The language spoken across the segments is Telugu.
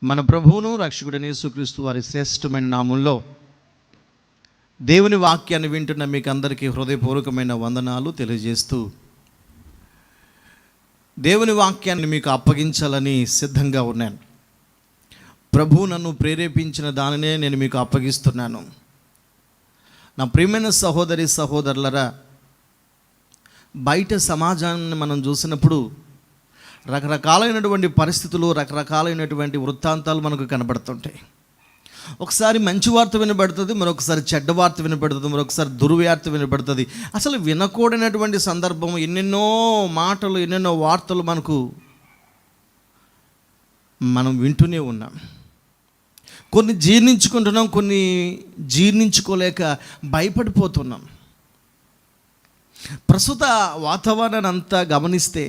మన ప్రభువును రక్షకుడైన యేసుక్రీస్తు వారి శ్రేష్టమైన నామంలో దేవుని వాక్యాన్ని వింటున్న మీకు అందరికీ హృదయపూర్వకమైన వందనాలు తెలియజేస్తూ, దేవుని వాక్యాన్ని మీకు అప్పగించాలని సిద్ధంగా ఉన్నాను. ప్రభువు నన్ను ప్రేరేపించిన దానినే నేను మీకు అప్పగిస్తున్నాను. నా ప్రియమైన సహోదరి సహోదరులరా, బయట సమాజాన్ని మనం చూసినప్పుడు రకరకాలైనటువంటి పరిస్థితులు, రకరకాలైనటువంటి వృత్తాంతాలు మనకు కనబడుతుంటాయి. ఒకసారి మంచి వార్త వినబడుతుంది, మరొకసారి చెడ్డ వార్త వినబడుతుంది, మరొకసారి దుర్వార్త వినబడుతుంది. అసలు వినకూడనటువంటి సందర్భం, ఎన్నెన్నో మాటలు, ఎన్నెన్నో వార్తలు మనం వింటూనే ఉన్నాం. కొన్ని జీర్ణించుకుంటున్నాం, కొన్ని జీర్ణించుకోలేక భయపడిపోతున్నాం. ప్రస్తుత వాతావరణాన్ని అంతా గమనిస్తే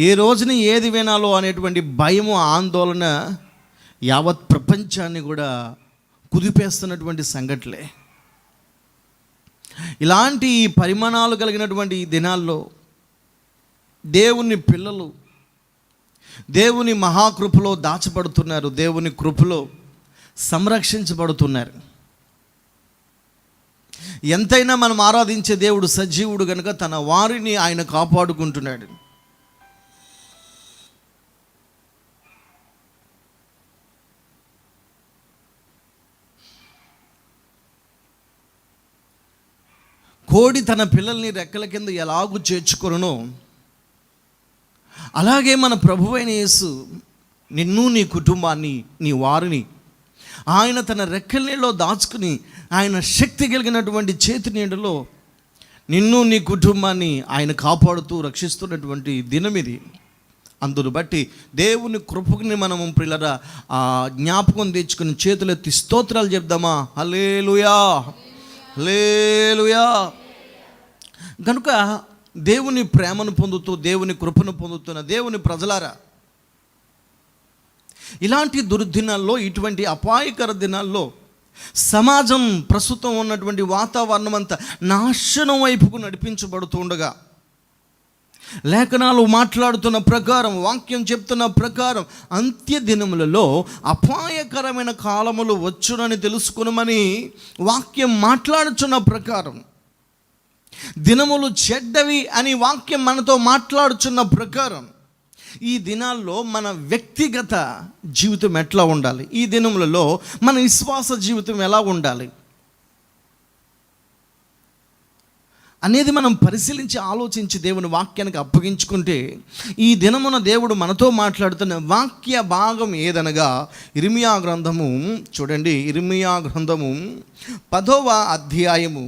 ఏ రోజున ఏది వినాలో అనేటువంటి భయము, ఆందోళన యావత్ ప్రపంచాన్ని కూడా కుదిపేస్తున్నటువంటి సంఘటనలే. ఇలాంటి పరిమాణాలు కలిగినటువంటి ఈ దినాల్లో దేవుని పిల్లలు దేవుని మహాకృపలో దాచబడుతున్నారు, దేవుని కృపలో సంరక్షించబడుతున్నారు. ఎంతైనా మనం ఆరాధించే దేవుడు సజీవుడు కనుక తన వారిని ఆయన కాపాడుకుంటున్నాడు. కోడి తన పిల్లల్ని రెక్కల కింద ఎలాగూ చేర్చుకొనునో, అలాగే మన ప్రభువైన యేసు నిన్ను, నీ కుటుంబాన్ని, నీ వారిని ఆయన తన రెక్కల నీడలో దాచుకుని, ఆయన శక్తి కలిగినటువంటి చేతి నీడలో నిన్ను, నీ కుటుంబాన్ని ఆయన కాపాడుతూ రక్షిస్తున్నటువంటి దినం ఇది. అందును బట్టి దేవుని కృపని మనము ప్రియులరా జ్ఞాపకం తెచ్చుకుని చేతులెత్తి స్తోత్రాలు చెప్దామా? హల్లెలూయా, హల్లెలూయా. కనుక దేవుని ప్రేమను పొందుతూ, దేవుని కృపను పొందుతున్న దేవుని ప్రజలారా, ఇలాంటి దుర్దినాల్లో, ఇటువంటి అపాయకర దినాల్లో సమాజం ప్రస్తుతం ఉన్నటువంటి వాతావరణం అంతా నాశనం వైపుకు నడిపించబడుతూ ఉండగా, లేఖనాలు మాట్లాడుతున్న ప్రకారం, వాక్యం చెప్తున్న ప్రకారం అంత్య దినములలో అపాయకరమైన కాలములు వచ్చునని తెలుసుకునమని వాక్యం మాట్లాడుచున్న ప్రకారం, దినములు చెడ్డవి అని వాక్యం మనతో మాట్లాడుచున్న ప్రకారం, ఈ దినాల్లో మన వ్యక్తిగత జీవితం ఎట్లా ఉండాలి, ఈ దినములలో మన విశ్వాస జీవితం ఎలా ఉండాలి అనేది మనం పరిశీలించి ఆలోచించి దేవుని వాక్యానికి అప్పగించుకుంటే, ఈ దినమున దేవుడు మనతో మాట్లాడుతున్న వాక్య భాగం ఏదనగా ఇర్మియా గ్రంథము. చూడండి, ఇర్మియా గ్రంథము 10వ అధ్యాయము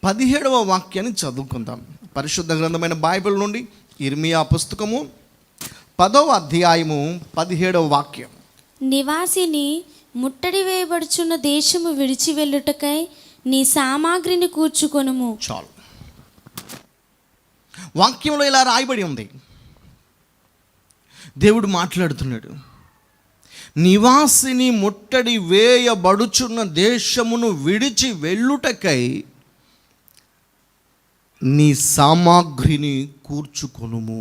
17వ వాక్యాన్ని చదువుకుందాం. పరిశుద్ధ గ్రంథమైన బైబిల్ నుండి ఇర్మియా పుస్తకము 10వ అధ్యాయము 17వ వాక్యం. నివాసిని ముట్టడి వేయబడుచున్న దేశము విడిచి వెళ్ళుటకై నీ సామాగ్రిని కూర్చుకొనుము. చాలు. వాక్యంలో ఇలా రాయబడి ఉంది. దేవుడు మాట్లాడుతున్నాడు. నివాసిని ముట్టడి వేయబడుచున్న దేశమును విడిచి వెళ్ళుటకై నీ సామాగ్రిని కూర్చుకొనుము.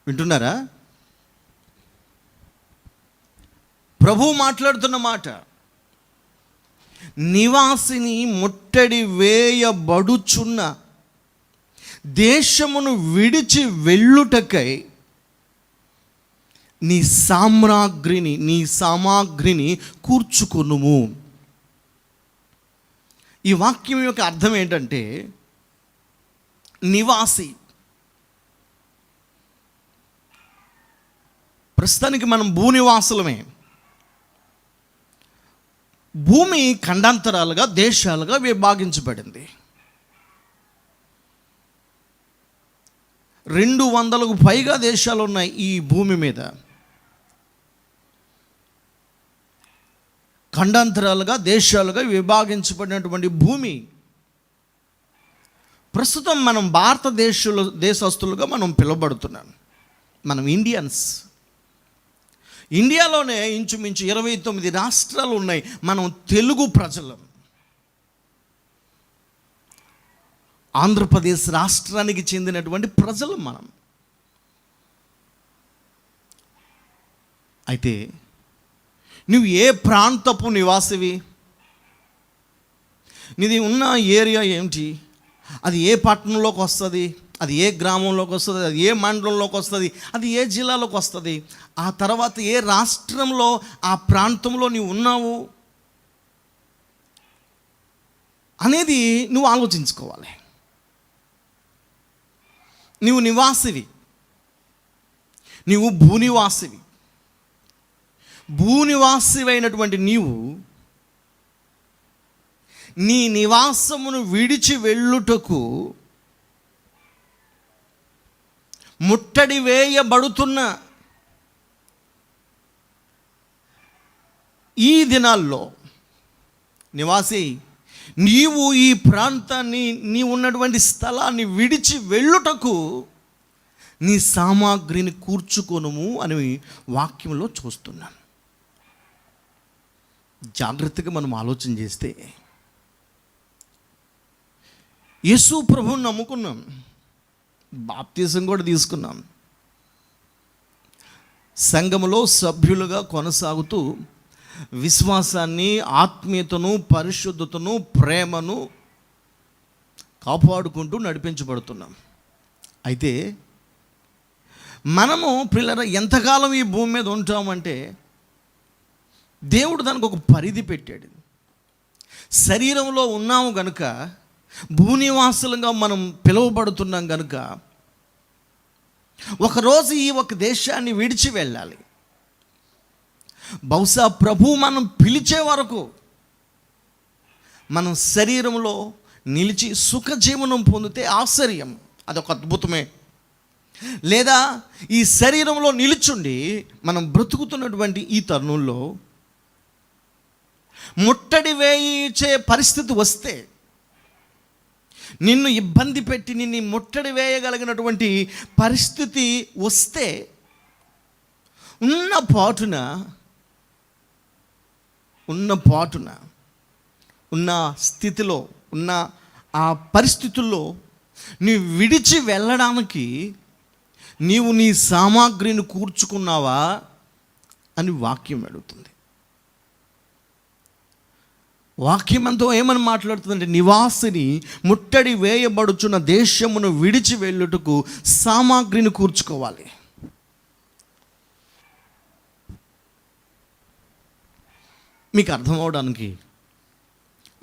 వింటున్నారా? ప్రభువు మాట్లాడుతున్న మాట. నివాసిని ముట్టడి వేయబడుచున్న దేశమును విడిచి వెళ్ళుటకై నీ సామాగ్రిని కూర్చుకొనుము. ఈ వాక్యం యొక్క అర్థం ఏంటంటే, నివాసి. ప్రస్తుతానికి మనం భూనివాసులమే. భూమి ఖండాంతరాలుగా, దేశాలుగా విభాగించబడింది. 200కు పైగా దేశాలు ఉన్నాయి ఈ భూమి మీద. ఖండాంతరాలుగా, దేశాలుగా విభాగించబడినటువంటి భూమి. ప్రస్తుతం మనం దేశస్తులుగా మనం పిలువబడుతున్నాం. మనం ఇండియన్స్. ఇండియాలోనే ఇంచుమించు 29 రాష్ట్రాలు ఉన్నాయి. మనం తెలుగు ప్రజలం. ఆంధ్రప్రదేశ్ రాష్ట్రానికి చెందినటువంటి ప్రజలు మనం. అయితే నువ్వు ఏ ప్రాంతపు నివాసివి? నీది ఉన్న ఏరియా ఏమిటి? అది ఏ పట్టణంలోకి వస్తుంది? అది ఏ గ్రామంలోకి వస్తుంది? అది ఏ మండలంలోకి వస్తుంది? అది ఏ జిల్లాలోకి వస్తుంది? ఆ తర్వాత ఏ రాష్ట్రంలో ఆ ప్రాంతంలో నీవు ఉన్నావు అనేది నువ్వు ఆలోచించుకోవాలి. నీవు నివాసివి, నీవు భూనివాసివి. భూనివాసివైనటువంటి నీవు నీ నివాసమును విడిచి వెళ్ళుటకు ముట్టడి వేయబడుతున్న ఈ దినాల్లో నివాసి, నీవు ఈ ప్రాంతాన్ని, నీ ఉన్నటువంటి స్థలాన్ని విడిచి వెళ్ళుటకు నీ సామాగ్రిని కూర్చుకొనుము అని వాక్యంలో చూస్తున్నాను. జాగ్రత్తగా మనం ఆలోచన చేస్తే, యేసు ప్రభువుని నమ్ముకున్నాం, బాప్తిజం కూడా తీసుకున్నాం, సంఘములో సభ్యులుగా కొనసాగుతూ విశ్వాసాన్ని, ఆత్మీయతను, పరిశుద్ధతను, ప్రేమను కాపాడుకుంటూ నడిపించబడుతున్నాం. అయితే మనము పిల్లల ఎంతకాలం ఈ భూమి మీద ఉంటామంటే, దేవుడు దానికి ఒక పరిధి పెట్టాడు. శరీరంలో ఉన్నాము గనుక, భూనివాసులుగా మనం పిలువబడుతున్నాం గనుక, ఒకరోజు ఈ ఒక దేశాన్ని విడిచి వెళ్ళాలి. బహుశా ప్రభు మనం పిలిచే వరకు మనం శరీరంలో నిలిచి సుఖజీవనం పొందితే ఆశ్చర్యం, అదొక అద్భుతమే. లేదా ఈ శరీరంలో నిలుచుండి మనం బ్రతుకుతున్నటువంటి ఈ తరుణంలో ముట్టడి వేయించే పరిస్థితి వస్తే, నిన్ను ఇబ్బంది పెట్టి నిన్ను ముట్టడి వేయగలిగినటువంటి పరిస్థితి వస్తే, ఉన్న పాటున ఉన్న స్థితిలో, ఉన్న ఆ పరిస్థితుల్లో నీవు విడిచి వెళ్ళడానికి నీవు నీ సామాగ్రిని కూర్చుకున్నావా అని వాక్యం అడుగుతుంది. వాక్యం అంతా ఏమని మాట్లాడుతుందంటే, నివాసిని ముట్టడి వేయబడుచున్న దేశమును విడిచి వెళ్ళుటకు సామాగ్రిని కూర్చుకోవాలి. మీకు అర్థం అవడానికి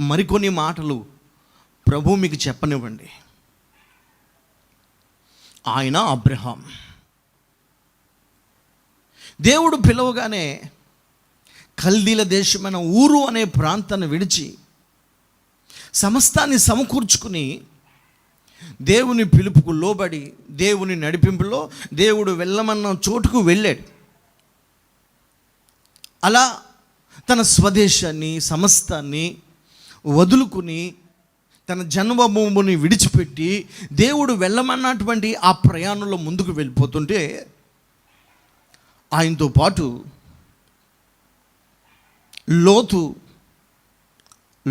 మరికొన్ని మాటలు ప్రభు మీకు చెప్పనివ్వండి. ఆయన అబ్రహాం, దేవుడు పిలవగానే కల్దీల దేశమైన ఊరు అనే ప్రాంతాన్ని విడిచి సమస్తాన్ని సమకూర్చుకుని దేవుని పిలుపుకు లోబడి, దేవుని నడిపింపులో దేవుడు వెళ్ళమన్న చోటుకు వెళ్ళాడు. అలా తన స్వదేశాన్ని, సమస్తాన్ని వదులుకుని, తన జన్మభూమిని విడిచిపెట్టి దేవుడు వెళ్ళమన్నటువంటి ఆ ప్రయాణంలో ముందుకు వెళ్ళిపోతుంటే, ఆయనతో పాటు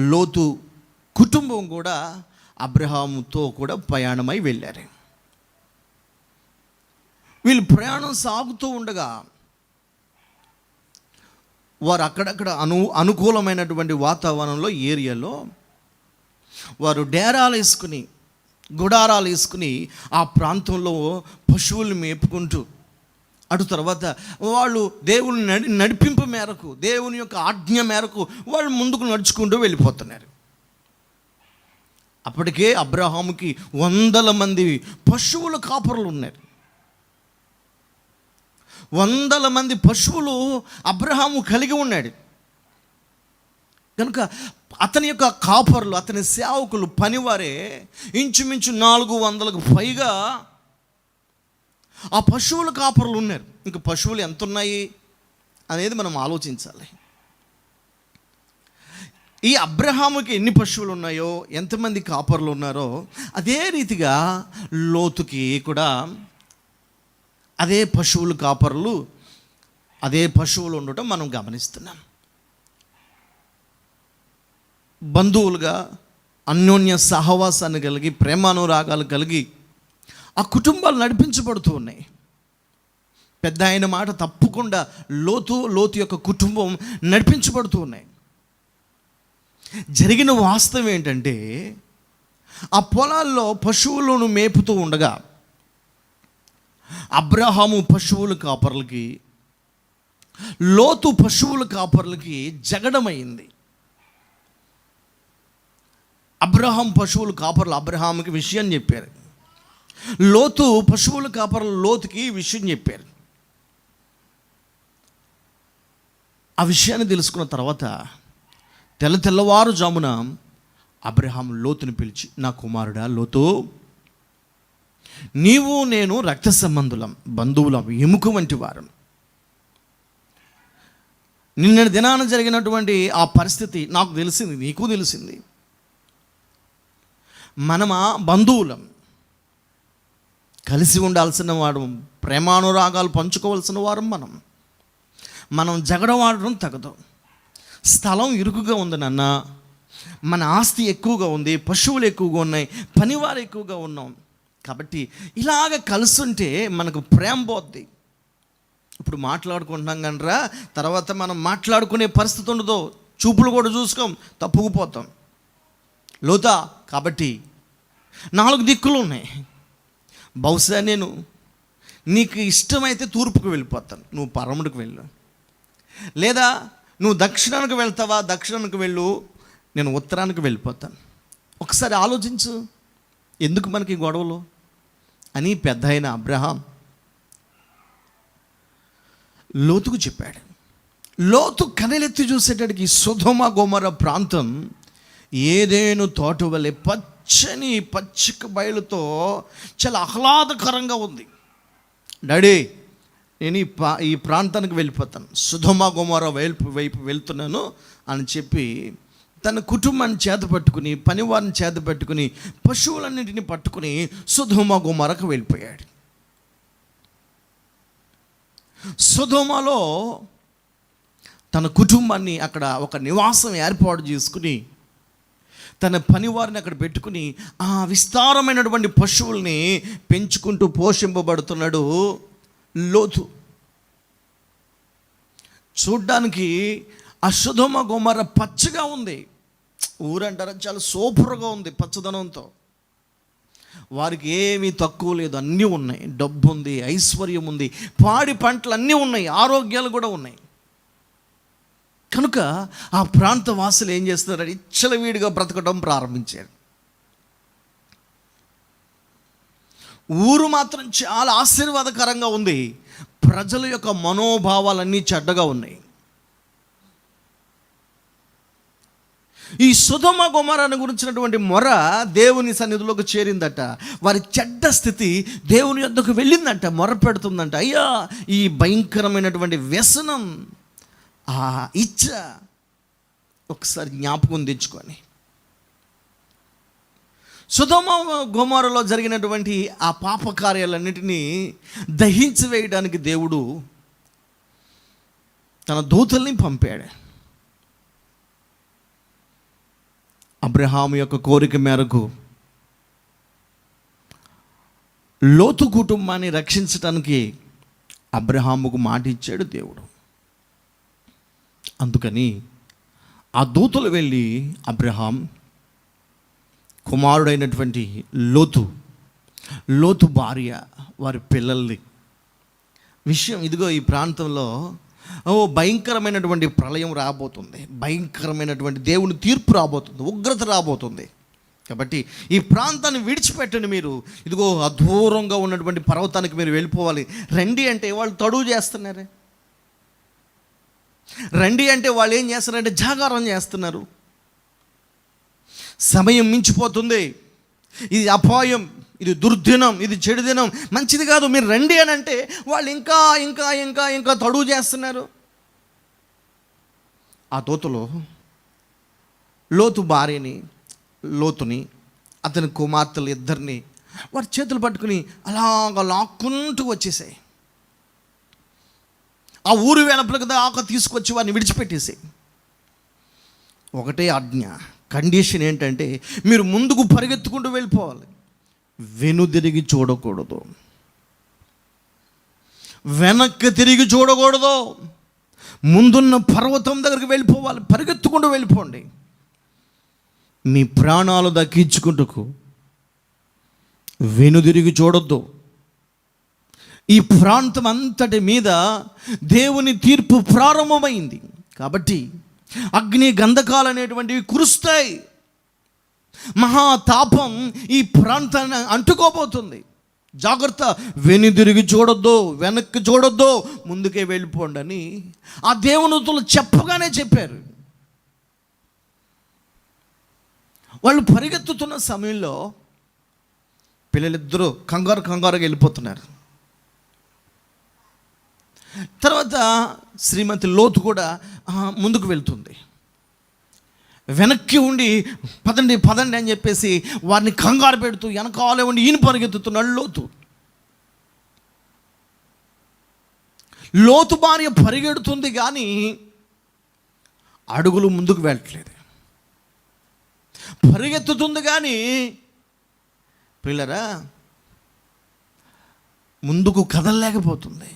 లోతు కుటుంబం కూడా అబ్రహాముతో కూడా ప్రయాణమై వెళ్ళారు. వీళ్ళు ప్రయాణం సాగుతూ ఉండగా వారు అక్కడక్కడ అనుకూలమైనటువంటి వాతావరణంలో, ఏరియాలో వారు డేరాలు వేసుకుని, గుడారాలు వేసుకుని ఆ ప్రాంతంలో పశువులు మేపుకుంటూ, అటు తర్వాత వాళ్ళు దేవుని నడిపింపు మేరకు, దేవుని యొక్క ఆజ్ఞ మేరకు వాళ్ళు ముందుకు నడుచుకుంటూ వెళ్ళిపోతున్నారు. అప్పటికే అబ్రహాముకి 100 మంది పశువుల కాపరులు ఉన్నారు. 100 మంది పశువులు అబ్రహాము కలిగి ఉన్నాడు కనుక అతని యొక్క కాపరులు, అతని సేవకులు, పనివారే ఇంచుమించు 400కు పైగా ఆ పశువుల కాపరులు ఉన్నారు. ఇంకా పశువులు ఎంత ఉన్నాయి అనేది మనం ఆలోచించాలి. ఈ అబ్రహాముకి ఎన్ని పశువులు ఉన్నాయో, ఎంతమంది కాపరులు ఉన్నారో, అదే రీతిగా లోతుకి కూడా అదే పశువులు కాపరులు, అదే పశువులు ఉండటం మనం గమనిస్తున్నాం. బంధువులుగా అన్యోన్య సహవాసాన్ని కలిగి, ప్రేమానురాగాలు కలిగి ఆ కుటుంబాలు నడిపించబడుతూ ఉన్నాయి. పెద్ద ఆయన మాట తప్పకుండా లోతు యొక్క కుటుంబం నడిపించబడుతూ ఉన్నాయి. జరిగిన వాస్తవం ఏంటంటే, ఆ పొలాల్లో పశువులను మేపుతూ ఉండగా అబ్రహాము పశువుల కాపర్లకి, లోతు పశువుల కాపర్లకి జగడమైంది. అబ్రహాం పశువుల కాపర్లు అబ్రహాముకి విషయం చెప్పారు, లోతు పశువుల కాపర్లు లోతుకి విషయం చెప్పారు. ఆ విషయాన్ని తెలుసుకున్న తర్వాత తెల్లవారుజామున అబ్రహాం లోతుని పిలిచి, నా కుమారుడా లోతు, నీవు నేను రక్త సంబంధులం, బంధువులం, ఎముక వంటి వారం. నిన్న దినాన జరిగినటువంటి ఆ పరిస్థితి నాకు తెలిసింది, నీకు తెలిసింది. మనమా బంధువులం, కలిసి ఉండాల్సిన వాడు, ప్రేమానురాగాలు పంచుకోవాల్సిన వారం. మనం జగడవాడడం తగదు. స్థలం ఇరుకుగా ఉంది నాన్న, మన ఆస్తి ఎక్కువగా ఉంది, పశువులు ఎక్కువగా ఉన్నాయి, పనివారు ఎక్కువగా ఉన్నాం. కాబట్టి ఇలాగ కలుసుంటే మనకు ప్రేమ పోద్ది. ఇప్పుడు మాట్లాడుకుంటున్నాం కనరా, తర్వాత మనం మాట్లాడుకునే పరిస్థితి ఉండదు, చూపులు కూడా చూసుకోం, తప్పుకుపోతాం. లోతా, కాబట్టి 4 దిక్కులు ఉన్నాయి. బహుశా నేను నీకు ఇష్టమైతే తూర్పుకు వెళ్ళిపోతాను, నువ్వు పరముడికి వెళ్ళు. లేదా నువ్వు దక్షిణానికి వెళ్తావా, దక్షిణానికి వెళ్ళు, నేను ఉత్తరానికి వెళ్ళిపోతాను. ఒకసారి ఆలోచించు, ఎందుకు మనకి గొడవలు అని పెద్ద అయిన అబ్రహాం లోతుకు చెప్పాడు. లోతు కనెలెత్తి చూసేటడికి సొదొమ గొమొర్రా ప్రాంతం ఏదెను తోట వలె పచ్చిక బయలుతో చాలా ఆహ్లాదకరంగా ఉంది. డాడీ, నేను ఈ ప్రాంతానికి వెళ్ళిపోతాను, సొదొమ గొమొర్రా వైపు వెళ్తున్నాను అని చెప్పి తన కుటుంబాన్ని చేత పట్టుకుని, పనివారిని చేత పట్టుకుని, పశువులన్నింటినీ పట్టుకుని సొదొమ గొమొర్రాకు వెళ్ళిపోయాడు. సొదొమలో తన కుటుంబాన్ని అక్కడ ఒక నివాసం ఏర్పాటు చేసుకుని, తన పనివారిని అక్కడ పెట్టుకుని ఆ విస్తారమైనటువంటి పశువుల్ని పెంచుకుంటూ పోషింపబడుతున్నాడు లోతు. చూడ్డానికి ఆ సొదొమ గొమొర్రా పచ్చగా ఉంది. ఊరంటారా, చాలా సూపర్గా ఉంది పచ్చదనంతో. వారికి ఏమీ తక్కువ లేదు, అన్నీ ఉన్నాయి. డబ్బు ఉంది, ఐశ్వర్యం ఉంది, పాడి పంటలు అన్నీ ఉన్నాయి, ఆరోగ్యాలు కూడా ఉన్నాయి. కనుక ఆ ప్రాంత వాసులు ఏం చేస్తున్నారు, ఇచ్చలవిడిగా బ్రతకడం ప్రారంభించారు. ఊరు మాత్రం చాలా ఆశీర్వాదకరంగా ఉంది, ప్రజల యొక్క మనోభావాలన్నీ చెడ్డగా ఉన్నాయి. ఈ సొదొమ గొమొర్రాను గురించినటువంటి మొర దేవుని సన్నిధిలోకి చేరిందట. వారి చెడ్డ స్థితి దేవుని యొద్దకు వెళ్ళిందంట, మొర పెడుతుందంట. అయ్యా, ఈ భయంకరమైనటువంటి వ్యసనం, ఆ ఇచ్చ ఒకసారి జ్ఞాపకం తెచ్చుకొని, సొదొమ గొమొర్రాలో జరిగినటువంటి ఆ పాప కార్యాలన్నిటినీ దహించి వేయడానికి దేవుడు తన దూతల్ని పంపాడు. అబ్రహాము యొక్క కోరిక మేరకు లోతు కుటుంబాన్ని రక్షించడానికి అబ్రహాముకు మాట ఇచ్చాడు దేవుడు. అందుకని ఆ దూతలు వెళ్ళి అబ్రహాం కుమారుడైనటువంటి లోతు భార్య, వారి పిల్లల్ని విషయం, ఇదిగో ఈ ప్రాంతంలో భయంకరమైనటువంటి ప్రళయం రాబోతుంది, భయంకరమైనటువంటి దేవుని తీర్పు రాబోతుంది, ఉగ్రత రాబోతుంది. కాబట్టి ఈ ప్రాంతాన్ని విడిచిపెట్టండి, మీరు ఇదిగో అదూరంగా ఉన్నటువంటి పర్వతానికి మీరు వెళ్ళిపోవాలి. రండి అంటే వాళ్ళు తడువు చేస్తున్నారే, రండి అంటే వాళ్ళు ఏం చేస్తున్నారంటే జాగారం చేస్తున్నారు. సమయం మించిపోతుంది, ఇది అపాయం, ఇది దుర్దినం, ఇది చెడు దినం, మంచిది కాదు, మీరు రండి అని అంటే వాళ్ళు ఇంకా ఇంకా ఇంకా ఇంకా తడువు చేస్తున్నారు. ఆ దూతలో లోతు భార్యని, లోతుని, అతని కుమార్తెలు ఇద్దరిని వారి చేతులు పట్టుకుని అలాగ లాక్కుంటూ వచ్చేసాయి. ఆ ఊరు వెనపలకు దాకా తీసుకొచ్చి వారిని విడిచిపెట్టేసాయి. ఒకటే ఆజ్ఞ, కండిషన్ ఏంటంటే మీరు ముందుకు పరిగెత్తుకుంటూ వెళ్ళిపోవాలి, వెనుదిరిగి చూడకూడదు, వెనక్కి తిరిగి చూడకూడదు. ముందున్న పర్వతం దగ్గరికి వెళ్ళిపోవాలి, పరిగెత్తుకుంటూ వెళ్ళిపోండి. మీ ప్రాణాలు దక్కించుకుంటూ వెనుదిరిగి చూడొద్దు. ఈ ప్రాంతం అంతటి మీద దేవుని తీర్పు ప్రారంభమైంది కాబట్టి అగ్ని గంధకాలు అనేటువంటివి కురుస్తాయి. మహాతాపం ఈ ప్రాంతాన్ని అంటుకోబోతుంది. జాగ్రత్త, వెనుదిరిగి చూడొద్దు, వెనక్కి చూడొద్దు, ముందుకే వెళ్ళిపోండి అని ఆ దేవునితులు చెప్పగానే చెప్పారు. వాళ్ళు పరిగెత్తుతున్న సమయంలో పిల్లలిద్దరూ కంగారుగా వెళ్ళిపోతున్నారు. తర్వాత శ్రీమతి లోతు కూడా ముందుకు వెళ్తుంది. వెనక్కి ఉండి పదండి అని చెప్పేసి వారిని కంగారు పెడుతూ వెనకాలే ఉండి ఈయన పరిగెత్తుతున్నాడు లోతు భార్య పరిగెడుతుంది కానీ అడుగులు ముందుకు వెళ్ళట్లేదు. పరిగెత్తుతుంది కానీ పిల్లరా ముందుకు కదలలేకపోతుంది.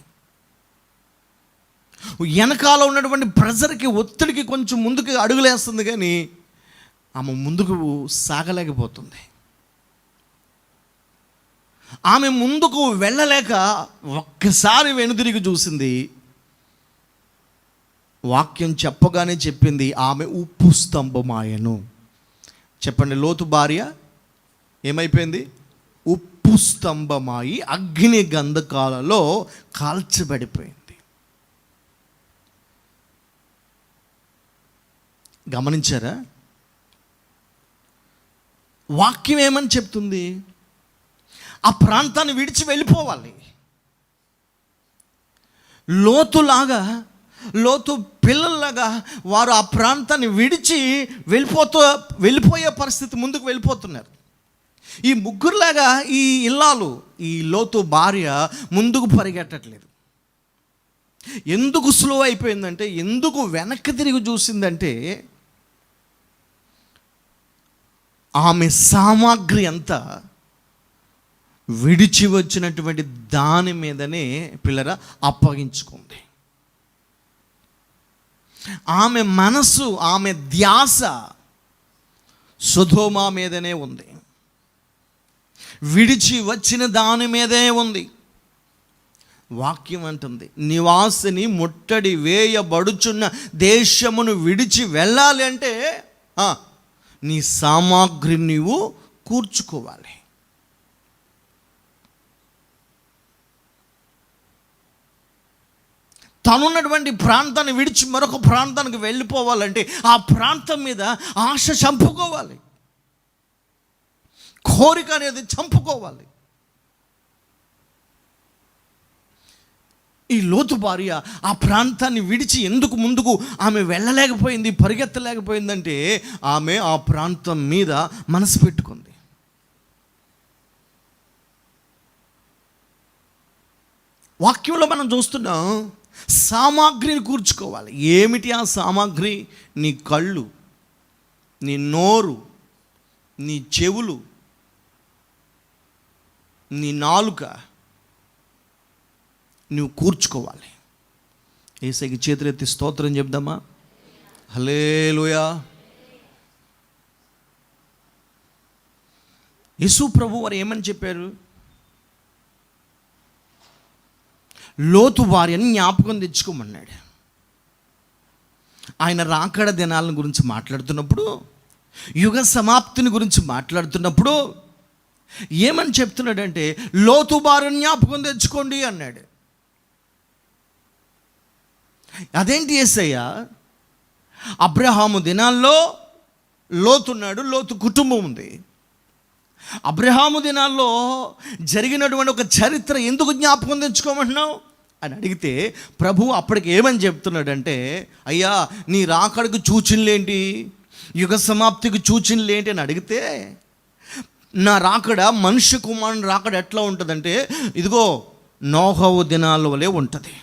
వెనకాల ఉన్నటువంటి ప్రెజర్కి, ఒత్తిడికి కొంచెం ముందుకు అడుగులేస్తుంది కానీ ఆమె ముందుకు సాగలేకపోతుంది. ఆమె ముందుకు వెళ్ళలేక ఒక్కసారి వెనుదిరిగి చూసింది. వాక్యం చెప్పగానే చెప్పింది, ఆమె ఉప్పు స్తంభమాయను. చెప్పండి, లోతు భార్య ఏమైపోయింది? ఉప్పు స్తంభమాయి అగ్ని గంధకాలలో కాల్చబడిపోయింది. గమనించారా? వాక్యం ఏమని చెప్తుంది? ఆ ప్రాంతాన్ని విడిచి వెళ్ళిపోవాలి. లోతు పిల్లల్లాగా వారు ఆ ప్రాంతాన్ని విడిచి వెళ్ళిపోయే పరిస్థితి, ముందుకు వెళ్ళిపోతున్నారు. ఈ ముగ్గురులాగా ఈ ఇల్లాలు, ఈ లోతు భార్య ముందుకు పరిగెట్టట్లేదు. ఎందుకు స్లో అయిపోయిందంటే, ఎందుకు వెనక్కి తిరిగి చూసిందంటే, ఆమె సామాగ్రి అంతా విడిచి వచ్చినటువంటి దాని మీదనే పిల్లరా అప్పగించుకుంది. ఆమె మనసు, ఆమె ధ్యాస సొదొమ మీదనే ఉంది, విడిచి వచ్చిన దాని మీదే ఉంది. వాక్యం అంటుంది, నివాసిని ముట్టడి వేయబడుచున్న దేశమును విడిచి వెళ్ళాలి అంటే నీ సామాగ్రి నీవు కూర్చుకోవాలి. తనున్నటువంటి ప్రాంతాన్ని విడిచి మరొక ప్రాంతానికి వెళ్ళిపోవాలంటే ఆ ప్రాంతం మీద ఆశ చంపుకోవాలి, కోరిక అనేది చంపుకోవాలి. ఈ లోతు భార్య ఆ ప్రాంతాన్ని విడిచి ఎందుకు ముందుకు ఆమె వెళ్ళలేకపోయింది, పరిగెత్తలేకపోయిందంటే ఆమె ఆ ప్రాంతం మీద మనసు పెట్టుకుంది. వాక్యంలో మనం చూస్తున్నాం, సామాగ్రిని కూర్చుకోవాలి. ఏమిటి ఆ సామాగ్రి? నీ కళ్ళు, నీ నోరు, నీ చెవులు, నీ నాలుక నువ్వు కూర్చుకోవాలి. యేసయ్యకి చేతులెత్తి స్తోత్రం చెప్దామా? హల్లెలూయా. యేసు ప్రభు వారు ఏమని చెప్పారు? లోతు భార్యని జ్ఞాపకం తెచ్చుకోమన్నాడు. ఆయన రాకడ దినాల గురించి మాట్లాడుతున్నప్పుడు, యుగ సమాప్తిని గురించి మాట్లాడుతున్నప్పుడు ఏమని చెప్తున్నాడంటే, లోతు భార్యని జ్ఞాపకం తెచ్చుకోండి అన్నాడు. అదేంటి యేసయ్య? అబ్రహాము దినాల్లో లోతున్నాడు, లోతు కుటుంబం ఉంది. అబ్రహాము దినాల్లో జరిగినటువంటి ఒక చరిత్ర ఎందుకు జ్ఞాపకం తెచ్చుకోమంటున్నావు అని అడిగితే, ప్రభువు అప్పటికి ఏమని చెప్తున్నాడంటే, అయ్యా నీ రాకడకు సూచనలేంటి, యుగ సమాప్తికి సూచనలేంటి అని అడిగితే, నా రాకడ, మనుష్య కుమారుని రాకడ ఎట్లా ఉంటుందంటే, ఇదిగో నోహవు దినాల వలె ఉంటుంది.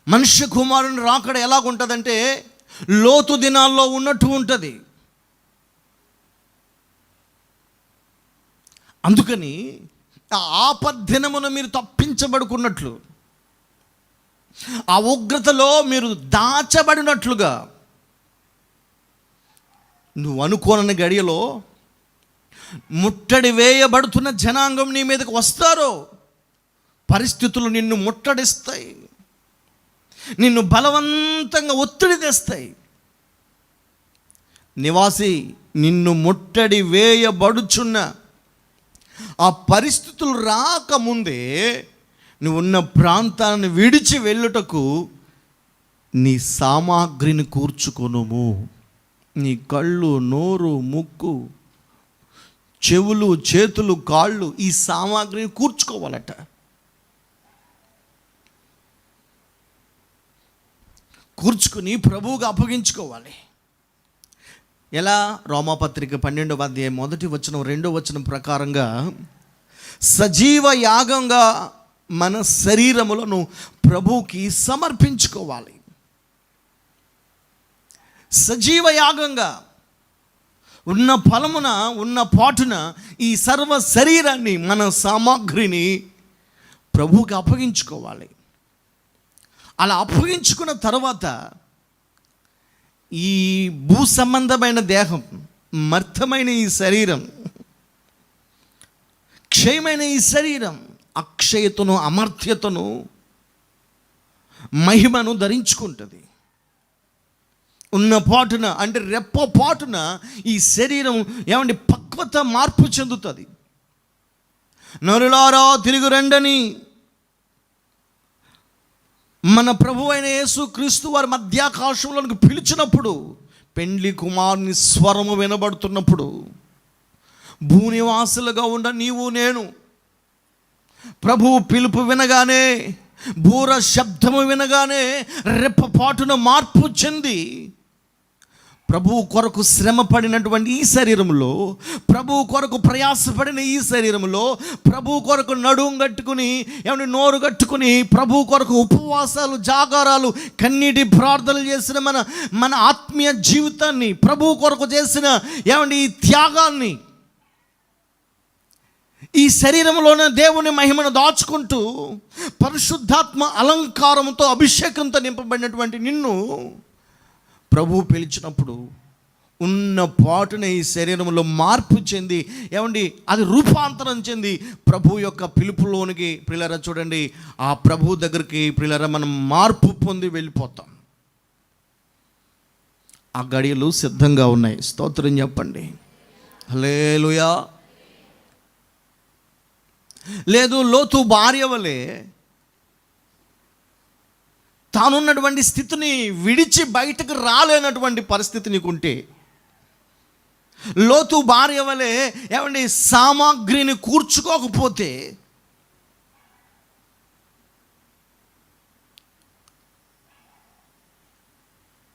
మనుష్య కుమారుని రాకడ ఎలాగుంటుందంటే, లోతు దినాల్లో ఉన్నట్టు ఉంటుంది. అందుకని ఆ ఆపద్దినమున మీరు తప్పించబడుకున్నట్లు, ఆ ఉగ్రతలో మీరు దాచబడినట్లుగా, నువ్వు అనుకోనని గడియలో ముట్టడి వేయబడుతున్న జనాంగం నీ మీదకి వస్తారో, పరిస్థితులు నిన్ను ముట్టడిస్తాయి, నిన్ను బలవంతంగా ఒత్తిడి తెస్తాయి. నివాసి, నిన్ను ముట్టడి వేయబడుచున్న ఆ పరిస్థితులు రాకముందే నువ్వున్న ప్రాంతాన్ని విడిచి వెళ్ళుటకు నీ సామాగ్రిని కూర్చుకొనుము. నీ కళ్ళు, నోరు, ముక్కు, చెవులు, చేతులు, కాళ్ళు, ఈ సామాగ్రిని కూర్చుకోవాలట. కూర్చుకుని ప్రభువుగా అప్పగించుకోవాలి. ఎలా? రోమాపత్రిక 12వ అధ్యాయం 1వ వచనం 2వ వచనం ప్రకారంగా సజీవ యాగంగా మన శరీరములను ప్రభువుకి సమర్పించుకోవాలి. సజీవ యాగంగా ఉన్న ఫలమున, ఉన్న పాటున ఈ సర్వ శరీరాన్ని, మన సామాగ్రిని ప్రభువుకి అప్పగించుకోవాలి. అలా అప్పగించుకున్న తర్వాత ఈ భూ సంబంధమైన దేహం, మర్తమైన ఈ శరీరం, క్షయమైన ఈ శరీరం అక్షయతను, అమర్త్యతను, మహిమను ధరించుకుంటుంది. ఉన్న పాటున, అంటే రెప్ప పాటున ఈ శరీరం ఏమంటే పక్వత, మార్పు చెందుతుంది. నరులారా తిరిగి రండని మన ప్రభు అయిన యేసు క్రీస్తు వారి మధ్యాకాశంలోనికి పిలిచినప్పుడు, పెండ్లి కుమారుని స్వరము వినబడుతున్నప్పుడు, భూనివాసులుగా ఉన్న నీవు నేను ప్రభువు పిలుపు వినగానే, బూర శబ్దము వినగానే రెప్పపాటున మార్పు చెంది ప్రభువు కొరకు శ్రమ పడినటువంటి ఈ శరీరంలో, ప్రభువు కొరకు ప్రయాసపడిన ఈ శరీరంలో, ప్రభువు కొరకు నడుము కట్టుకుని, ఏమంటే నోరు కట్టుకుని, ప్రభువు కొరకు ఉపవాసాలు, జాగారాలు, కన్నీటి ప్రార్థనలు చేసిన మన ఆత్మీయ జీవితాన్ని, ప్రభువు కొరకు చేసిన ఏమంటే ఈ త్యాగాన్ని, ఈ శరీరంలోనే దేవుని మహిమను దాచుకుంటూ పరిశుద్ధాత్మ అలంకారంతో, అభిషేకంతో నింపబడినటువంటి నిన్ను ప్రభువు పిలిచినప్పుడు ఉన్న పాటున ఈ శరీరంలో మార్పు చెంది, ఏమండి అది రూపాంతరం చెంది ప్రభు యొక్క పిలుపులోనికి ప్రియులారా చూడండి, ఆ ప్రభు దగ్గరికి ప్రియులారా మనం మార్పు పొంది వెళ్ళిపోతాం. ఆ గడియలు సిద్ధంగా ఉన్నాయి. స్తోత్రం చెప్పండి. హల్లెలూయా. లేదు, లోతు భార్య వలె తానున్నటువంటి స్థితిని విడిచి బయటకు రాలేనటువంటి పరిస్థితి నీకుంటే, లోతు భార్య వలె ఏమండి సామాగ్రిని కూర్చుకోకపోతే,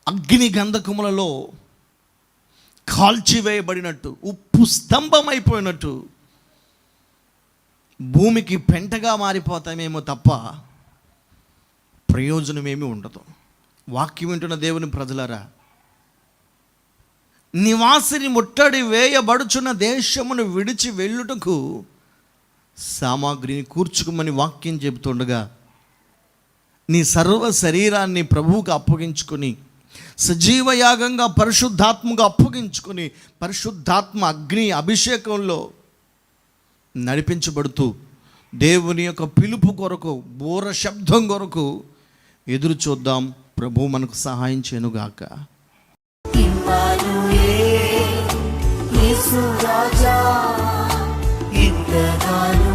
అగ్ని గంధకములలో కాల్చివేయబడినట్టు, ఉప్పు స్తంభం అయిపోయినట్టు భూమికి పెంటగా మారిపోతామేమో తప్ప ప్రయోజనమేమీ ఉండదు. వాక్యం వింటున్న దేవుని ప్రజలారా, నివాసిని ముట్టడి వేయబడుచున్న దేశమును విడిచి వెళ్ళుటకు సామాగ్రిని కూర్చుకోమని వాక్యం చెబుతుండగా, నీ సర్వ శరీరాన్ని ప్రభువుకు అప్పగించుకొని, సజీవయాగంగా పరిశుద్ధాత్మగా అప్పగించుకొని, పరిశుద్ధాత్మ అగ్ని అభిషేకంలో నడిపించబడుతూ దేవుని యొక్క పిలుపు కొరకు, బూర శబ్దం కొరకు ఎదురు చూద్దాం. ప్రభు మనకు సహాయం చేయనుగాక. యేసు రాజా ఇంద్రగాను